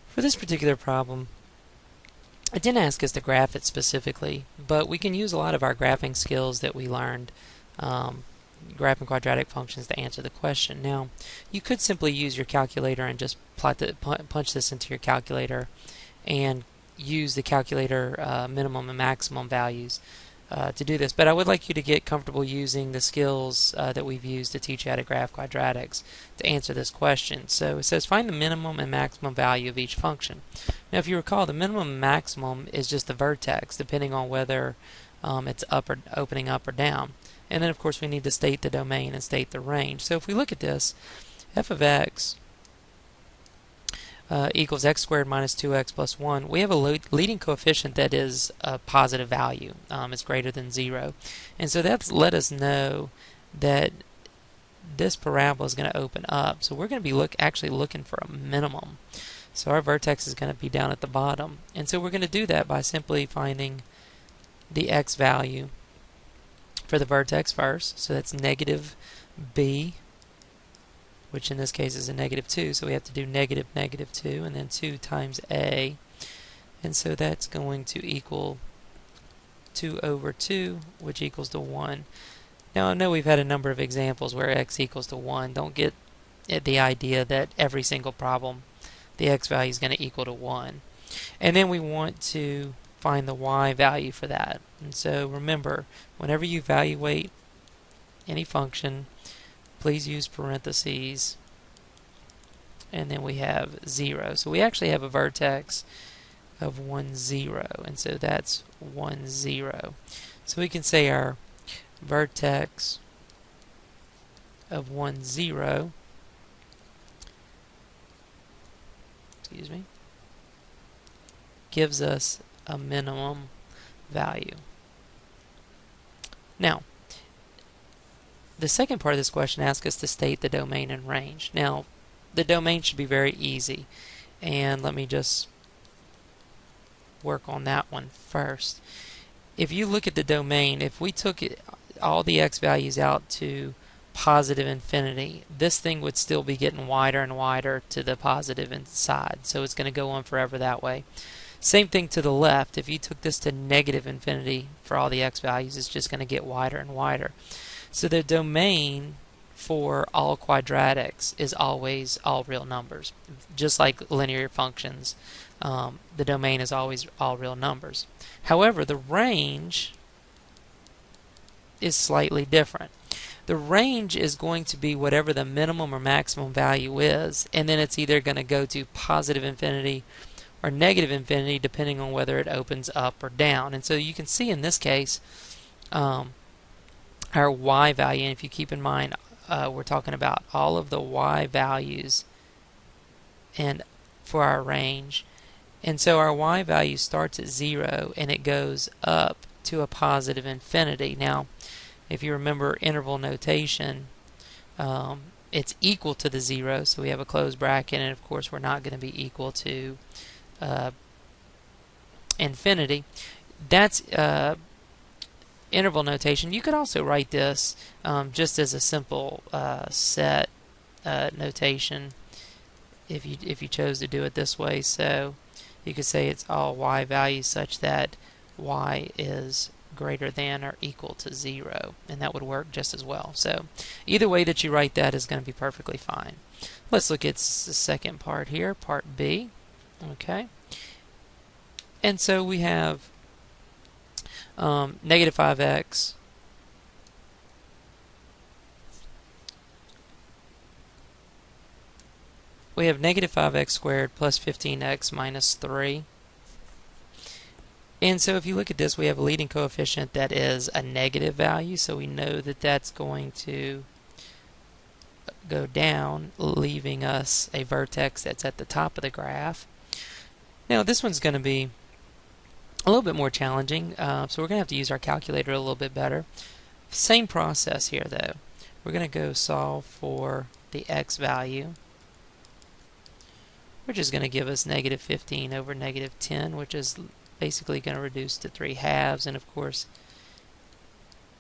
For this particular problem, it didn't ask us to graph it specifically, but we can use a lot of our graphing skills that we learned, graphing quadratic functions, to answer the question. Now, you could simply use your calculator and just punch this into your calculator and use the calculator minimum and maximum values to do this, but I would like you to get comfortable using the skills that we've used to teach you how to graph quadratics to answer this question. So it says find the minimum and maximum value of each function. Now if you recall, the minimum and maximum is just the vertex depending on whether it's up or opening up or down. And then of course we need to state the domain and state the range. So if we look at this, f of x equals x squared minus 2x plus 1, we have a leading coefficient that is a positive value. It's greater than 0. And so that's let us know that this parabola is going to open up. So we're going to be actually looking for a minimum. So our vertex is going to be down at the bottom. And so we're going to do that by simply finding the x value for the vertex first. So that's negative b, which in this case is a negative 2, so we have to do negative 2, and then 2 times a, and so that's going to equal 2 over 2, which equals to 1. Now I know we've had a number of examples where x equals to 1. Don't get the idea that every single problem the x value is going to equal to 1. And then we want to find the y value for that. And so remember, whenever you evaluate any function, please use parentheses, and then we have 0. So we actually have a vertex of 1, 0, and so that's 1, 0. So we can say our vertex of 1, 0, gives us a minimum value. Now, the second part of this question asks us to state the domain and range. Now, the domain should be very easy, and let me just work on that one first. If you look at the domain, if we took all the x values out to positive infinity, this thing would still be getting wider and wider to the positive side, so it's going to go on forever that way. Same thing to the left. If you took this to negative infinity for all the x values, it's just going to get wider and wider. So the domain for all quadratics is always all real numbers. Just like linear functions, the domain is always all real numbers. However, the range is slightly different. The range is going to be whatever the minimum or maximum value is, and then it's either going to go to positive infinity or negative infinity depending on whether it opens up or down. And so you can see in this case our y value, and if you keep in mind we're talking about all of the y values and for our range, and so our y value starts at 0 and it goes up to a positive infinity. Now if you remember interval notation, it's equal to the 0, so we have a closed bracket, and of course we're not going to be equal to infinity. That's interval notation. You could also write this just as a simple set notation if you chose to do it this way. So you could say it's all y values such that y is greater than or equal to 0, and that would work just as well. So either way that you write that is going to be perfectly fine. Let's look at the second part here, part B. Okay, and so we have negative 5x we have negative 5x squared plus 15x minus 3. And so if you look at this, we have a leading coefficient that is a negative value, so we know that that's going to go down, leaving us a vertex that's at the top of the graph. Now this one's going to be a little bit more challenging, so we're going to have to use our calculator a little bit better. Same process here though. We're going to go solve for the x value, which is going to give us negative 15 over negative 10, which is basically going to reduce to 3/2, and of course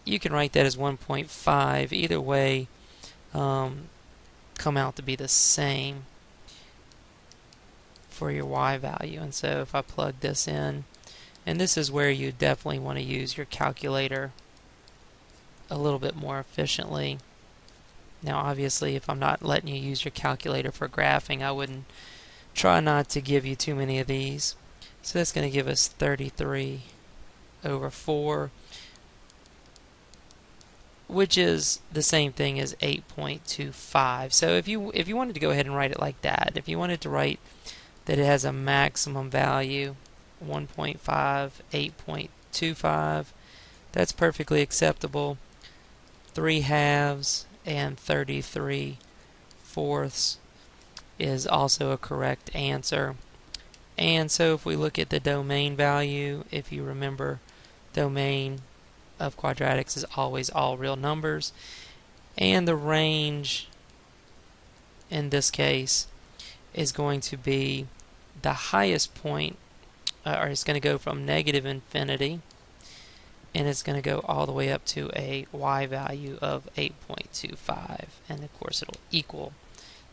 you can write that as 1.5. Either way come out to be the same for your y value. And so if I plug this in, and this is where you definitely want to use your calculator a little bit more efficiently. Now obviously if I'm not letting you use your calculator for graphing, I wouldn't try not to give you too many of these. So that's going to give us 33 over 4, which is the same thing as 8.25. So if you wanted to go ahead and write it like that, if you wanted to write that it has a maximum value 1.5, 8.25, that's perfectly acceptable. 3/2 and 33/4 is also a correct answer. And so if we look at the domain value, if you remember, domain of quadratics is always all real numbers, and the range in this case is going to be the highest point, or it's going to go from negative infinity, and it's going to go all the way up to a y value of 8.25, and of course it'll equal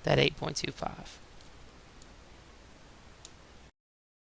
that 8.25.